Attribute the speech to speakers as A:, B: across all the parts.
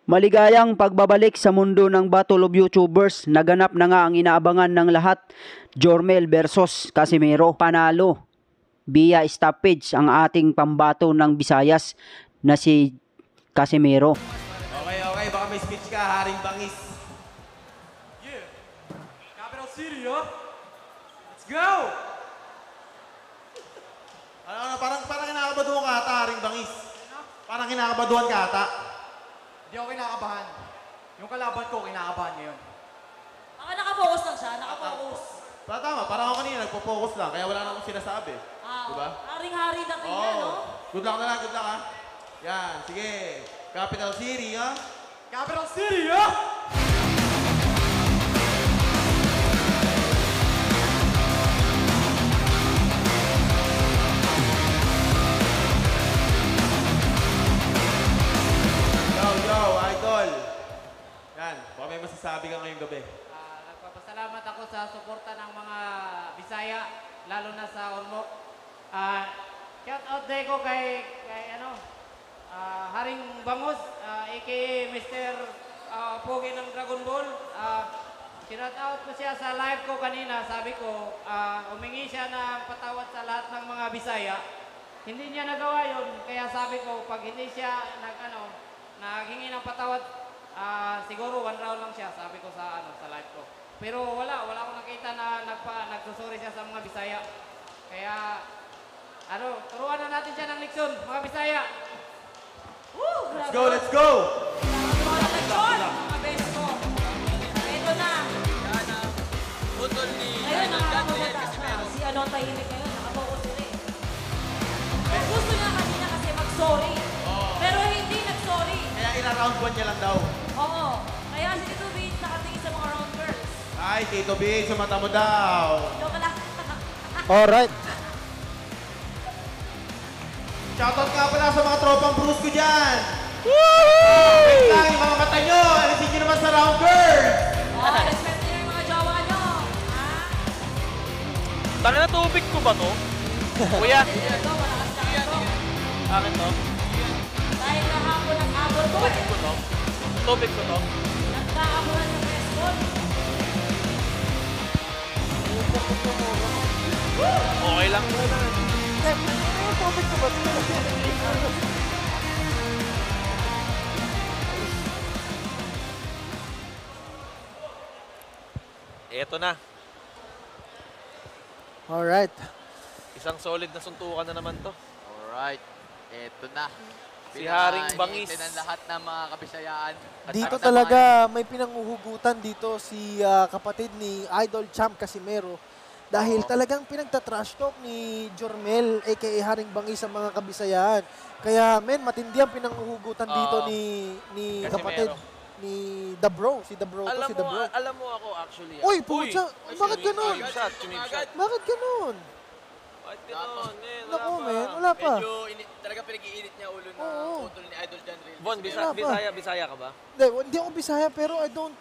A: Maligayang pagbabalik sa mundo ng Battle of YouTubers. Naganap na nga ang inaabangan ng lahat. Jormel versus Casimero. Panalo via stoppage ang ating pambato ng Visayas na si Casimero.
B: Okay, baka may speech ka, Haring Bangis.
C: Yeah, Capital City, huh? Let's go!
B: Parang kinakabaduhan ka ata, Haring Bangis. Parang kinakabaduhan ka ata.
C: Hindi ako kinakabahan. Yung kalaban ko, kinakabahan ngayon.
D: Baka nakafocus lang siya, nakafocus.
B: Tama, parang ako kanina, nagpo-focus lang, kaya wala na akong sinasabi. Diba?
D: Haring-hari na kanya, no?
B: Good luck na lang, good luck ha. Yan, sige. Capital City, ha?
C: Capital City, huh?
B: Yo, idol. Yan, baka may masasabi ka ngayong gabi.
E: Nagpapasalamat ako sa suporta ng mga Bisaya, lalo na sa Ormoc. Shout out day ko kay Haring Bangus, aka Mr. Pogi ng Dragon Ball. Shout out ko siya sa live ko kanina. Sabi ko, humingi siya ng patawad sa lahat ng mga Bisaya. Hindi niya nagawa yun, kaya sabi ko, pag hindi siya naghingi ng patawad, siguro 1 round lang siya, sabi ko sa live ko. Pero wala akong nakita na nagsusuri siya sa mga Bisaya. Kaya, turuan na natin siya ng leksyon, mga Bisaya.
D: Woo!
B: Let's go, let's go!
D: Mga beso ko. Ito na.
F: Putol ni
D: Ayun,
F: Idol John Riel
D: nakakabutas na.
F: Casimero.
D: Si tahimik ngayon, nakafocus sila eh. Pero gusto niya kanina kasi mag-sorry. Pero hindi nag-sorry.
B: Kaya ina-round 1 niya lang daw.
D: Oo. Kaya si Tito Vince nakatingin sa mga round girls.
B: Ay, Tito Big, sa mata mo daw.
D: Joke lang.
A: Alright.
B: Shoutout nga pala sa mga tropang Bruce ko dyan. Wait lang, yung mga mata nyo. Alisin nyo naman sa round girls.
D: Respect niyo yung mga jowa nyo.
F: Tangina na tubig ko ba to? Kuya,
D: Ito, wala ka sa ito.
F: akin to.
D: Dahil kahapon nag-abot ko
F: Tubig ko to. Tubig ko to.
D: Nagkaabulan sa baseball.
F: Okay lang muna.
A: Tubig ko ba?
F: Eto na.
G: Alright.
F: Isang solid na suntukan na naman to.
H: Alright, eto na.
F: Si Haring Bangis.
H: Pinahintay ng lahat ng mga kabisayaan.
G: Dito
H: At
G: talaga may pinanguhugutan dito si kapatid ni Idol Champ Casimero. Dahil talagang pinagtatrash talk ni Jormel aka Haring Bangis sa mga kabisayaan. Kaya matindi ang pinanguhugutan dito ni
F: Casimero.
G: kapatid ni The Bro. Si The Bro to, si The Bro.
F: Alam mo ako actually.
G: Uy, pucha! Bakit ganun?
F: Chumipshot.
G: Bakit ganun?
F: Bakit ganun?
G: Naku, men. Wala pa.
H: Medyo talaga pinag-iinit niya ulo na putol ni Idol John Riel.
F: Bon,
G: Wala pa.
F: Bisaya ka ba?
G: Hindi ako Bisaya pero I don't,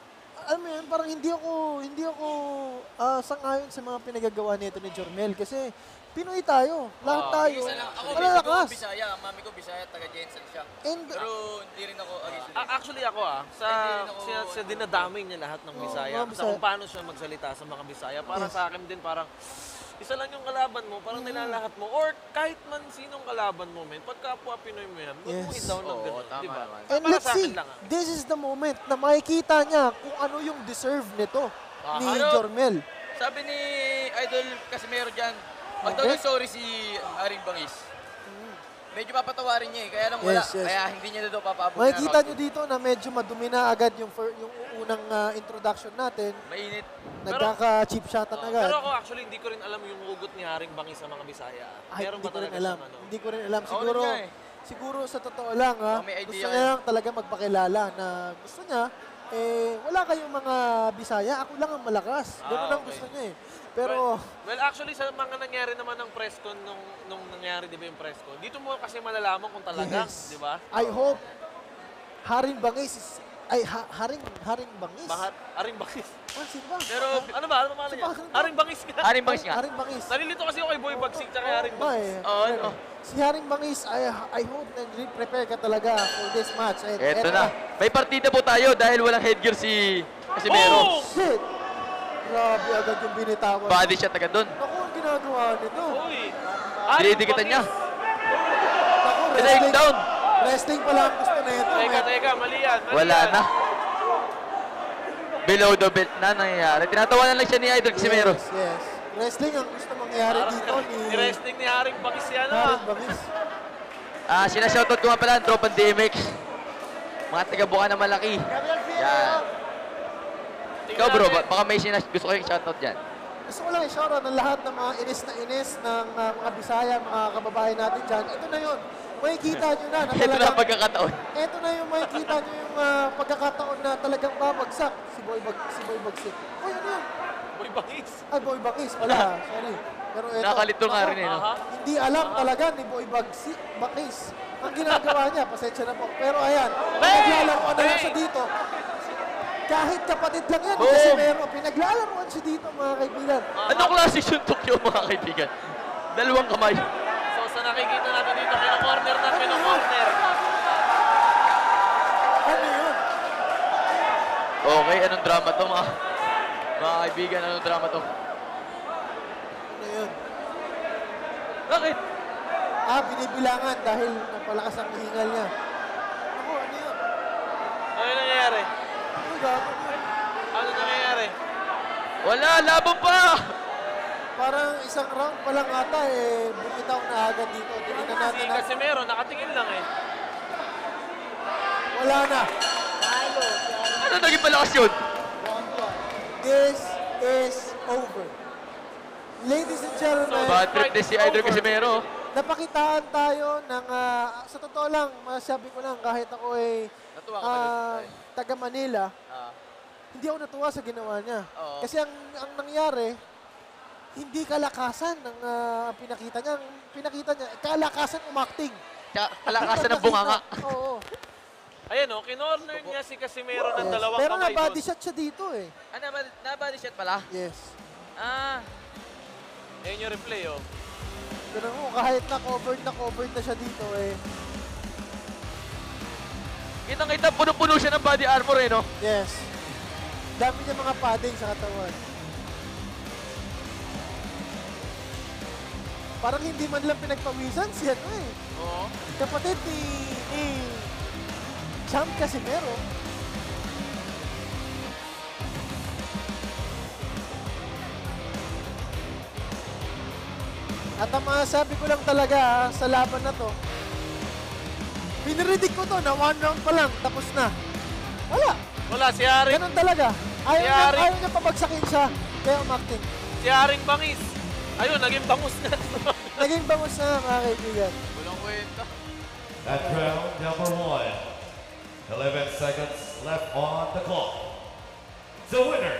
G: alam mo yun, parang hindi ako sang-ayon sa mga pinagagawa nito ni Jormel kasi Pinoy tayo, lahat tayo,
H: Ako,
G: malalakas.
H: Bisaya. Mami ko Bisaya, taga Jensen siya.
G: And
H: Pero hindi rin ako against this.
F: Actually ako sa dinadamay niya lahat ng Bisaya.
G: mga
F: Sa
G: Bisaya.
F: kung paano siya magsalita sa mga Bisaya. Para sa akin din parang isa lang yung kalaban mo, parang nilalahat mo. Or kahit man sinong kalaban mo, men, pag kapwa Pinoy mo yan, huwag mo i-down ng gano'n,
H: tama
F: di ba?
H: naman.
G: And
F: Para
G: let's
F: sa
G: see,
F: akin lang,
G: this is the moment na makikita niya kung ano yung deserve nito ni
H: Ano?
G: Jormel.
H: Sabi ni Idol Casimero dyan, pag daw sorry si Haring Bangis, medyo papatawarin niya eh, kaya lang wala.
G: Yes, yes.
H: Kaya hindi niya na daw papaabot
G: Makikita
H: round
G: niyo dito na medyo madumi na agad yung unang introduction natin.
H: Mainit.
G: Nagkaka-cheap shotan agad.
F: Pero ako actually hindi ko rin alam yung hugot ni Haring Bangis sa mga Bisaya.
G: Ay,
F: Meron
G: hindi
F: ba
G: ko rin
F: talaga
G: alam.
F: siyang ano?
G: Hindi ko rin alam.
H: Ako
G: Siguro,
H: rin nga eh.
G: siguro sa totoo lang,
H: May idea
G: gusto
H: ka.
G: niya lang talaga magpakilala na gusto niya, wala kayong mga Bisaya, ako lang ang malakas. Ganun ang
F: okay.
G: gusto niya eh. Pero,
F: Well, actually, sa mga nangyari naman ng presscon, nung nangyari, di ba yung presscon, dito mo kasi malalaman kung talaga,
G: yes,
F: di ba?
G: I hope Haring Bangis Ay, Haring Bangis.
F: Haring Bangis.
G: Ah, sino ba?
F: Pero ano ba? Ano pangalan
G: Si
F: niya?
G: Haring
F: Haring Bangis nga.
H: Haring Bangis nga.
G: Haring Bangis.
F: Nalilito kasi ako kay Boy Bagsik tsaka kay Haring
G: Ba
F: Bangis.
G: eh.
H: Oo,
G: Pero,
H: ano?
G: Si Haring Bangis, I hope na prepare ka talaga for this match. And
H: Eto na. May partida po tayo dahil walang headgear si Casimero.
F: Oh!
G: Shit! Grabe agad yung binitawan.
H: Body shot agad dun.
G: Naku, ang ginagawa nito.
F: Uy!
H: Dinidikitan niya.
G: Naku,
H: Take down.
G: wrestling pala ang gusto na ito.
F: Teka, mali yan.
H: Wala na. Below the belt na nangyayari. Tinatawanan lang siya ni Idol Casimero.
G: Yes. Wrestling ang gusto mangyari dito ni
F: Ni-wrestling ni Haring Bangis yan
G: Haring Bangis.
H: Sinashoutout ko nga pala ang tropang DMX. Mga taga-buka na malaki. Yan. Ikaw bro, baka may gusto ko yung shoutout dyan.
G: Gusto ko lang i-shoutout ng lahat ng mga inis ng mga Bisaya, mga kababayan natin dyan. Ito na yun. Makikita nyo na
H: Ito na
G: talagang...
H: ang pagkakataon.
G: Ito na yung makikita nyo yung pagkakataon na talagang babagsak si Boy Bagsik. Oh, yun yun.
F: Boy Bangis.
G: Ay, Boy Bangis pala. Sorry. Pero ito,
H: Nakakalito nga rin eh. No?
G: hindi alam talaga ni Boy Bangis ang ginagawa niya. Pasensya na po. Pero ayan, naglalaroan na lang siya dito. Kahit kapatid lang yan,
H: Boom!
G: kasi meron, pinaglalaroan siya dito, mga kaibigan.
H: Anong klase suntok yun mga kaibigan? Dalawang kamay.
F: So sa nakikita natin dito, kino-corner na kino-corner.
G: Ano yun?
H: Okay, anong drama to mga kaibigan? Anong drama to?
G: Ano yun?
H: Bakit?
G: Binibilangan dahil napalakas ang hihingal niya. Ako, ano yun?
F: Ano nangyayari?
G: Ano gagawin yun?
F: Ano nangyayari?
H: Wala, laban pa!
G: Parang isang round pa lang ata bumitaw na agad dito. Tingnan
F: Si
G: natin na.
F: Casimero, nakatingin lang eh.
G: Wala na.
H: Ano naging malakas yun?
G: This is over. Ladies and gentlemen,
H: Bad trip din si Idol Casimero.
G: napakitaan tayo ng, sa totoo lang, masabi ko lang, kahit ako
H: Natuwa ka ba dun?
G: taga Manila, hindi ako natuwa sa ginawa niya. Kasi ang nangyari, hindi kalakasan ng pinakita niya. Ang pinakita niya, kalakasan umakting.
H: Kalakasan ng bunganga.
G: Oo.
F: Ayan o, kinorner niya si Casimero ng dalawang
G: Pero
F: kamay
G: na-body
F: doon.
G: shot siya dito eh.
H: Na-body shot pala?
G: Yes.
F: Ayan yung replay oh.
G: Ganun mo, kahit na-covered na siya dito
H: Kitang-kita, puno-puno siya ng body armor eh, no?
G: Yes. Dami niya mga padding sa katawan. Parang hindi man lang pinagpawisan siya,
F: Oo.
G: Kapatid ni Champ Casimero. At ang masasabi ko lang talaga sa laban na to, piniridig ko to na 1 round pa lang, tapos na. Wala.
F: Wala, si Haring,
G: Ganun talaga. Ayaw
F: Yari.
G: niya pabagsakin siya, kaya umakting.
F: si Haring Bangis. Ayun, naging bangus na.
G: Naging bangus na mga kaibigan.
H: Walang kwenta.
B: That round number 1. 11 seconds left on the clock. The winner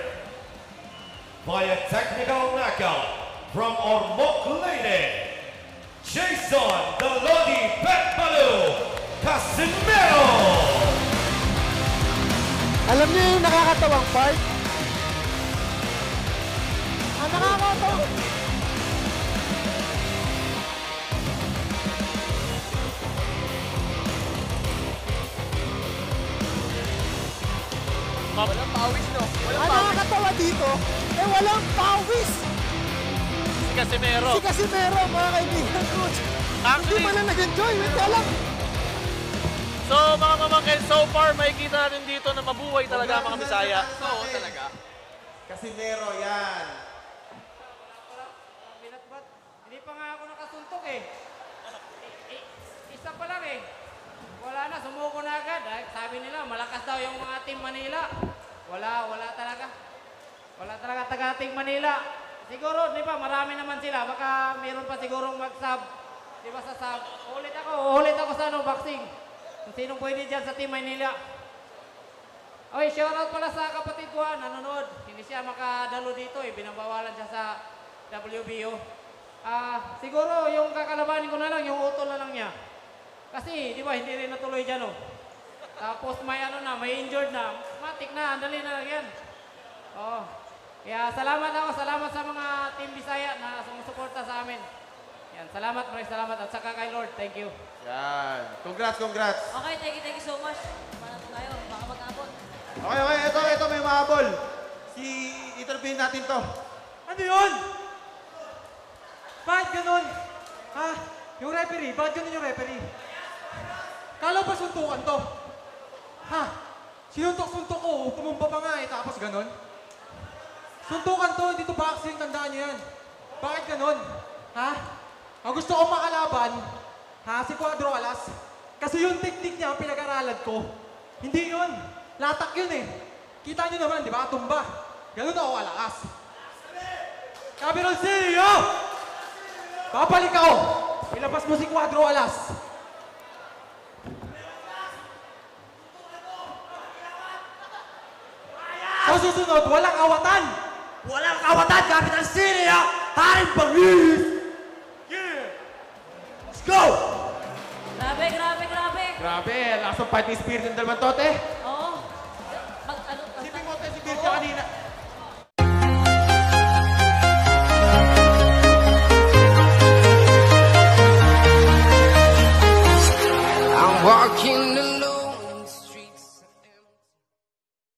B: by a technical knockout from Ormoc Leyte, Jason the Lodi Petmalu Casimero.
G: Alam niyo yung nakakatawang part? Nakakatawa.
H: Walang pawis, no? Walang
G: Ang
H: pawis.
G: nakakatawa dito, walang pawis.
F: Si Casimero.
G: Si Casimero, mga kaibigan ko. Hindi
F: Actually,
G: man lang nag-enjoy, hindi alam.
F: so mga mamangkin, so far makikita natin dito na mabuhay talaga mga Bisaya.
H: Oo, talaga.
B: Casimero, yan.
E: Binatbat. Hindi pa nga ako nakasuntok eh. Isa pa lang eh. Wala na, sumuko na agad. Sabi nila, malakas daw yung mga Team Manila. Wala talaga. Wala talaga taga Team Manila. Siguro, di ba, marami naman sila. Baka mayroon pa sigurong mag-sub. Di ba sa sub? Ulit ako sa boxing. Kung sinong pwede dyan sa Team Manila. Oy, shoutout pala sa kapatid ko nanonood. Hindi siya makadalo dito binabawalan siya sa WBO. Siguro yung kakalabanin ko na lang, yung utol na lang niya. Kasi, di ba, hindi rin natuloy dyan Tapos may ano na, may injured na. Matik na, andali na lang yan. Oo. Kaya salamat sa mga Team Bisaya na sumusuporta sa amin. Yan, salamat, maraming salamat. At saka kay Lord, thank you.
B: Yan. Congrats, congrats.
D: Okay, thank you so much. Manap tayo, baka mag-abot.
B: Okay, ito, may mahabol. Interview natin to.
C: Ano yun? Bakit ganun? Ha? Yung referee? Bakit ganun yung referee? Kala ba suntukan to? Ha? Sinuntok-suntok ko, tumumba pa nga eh, tapos ganun? Suntukan to, hindi to boxing, tandaan nyo yan. Bakit ganun? Ha? Ang gusto ko makalaban, ha, si Cuadro Alas, kasi yung technique niya ang pinag-aralan ko. Hindi yun. Latak yun eh. Kita nyo naman, di ba? Tumba. Ganun ako kalakas. Capital City, yo! Babalik ako! Ilabas mo si Cuadro Alas. Sa susunod, walang awatan! Walang awatan, Capital City, ha! Haring Bangis! Yeah! Let's go!
D: Grabe, grabe, grabe.
B: Grabe, lakas ng fighting spirit ng dalawang tote.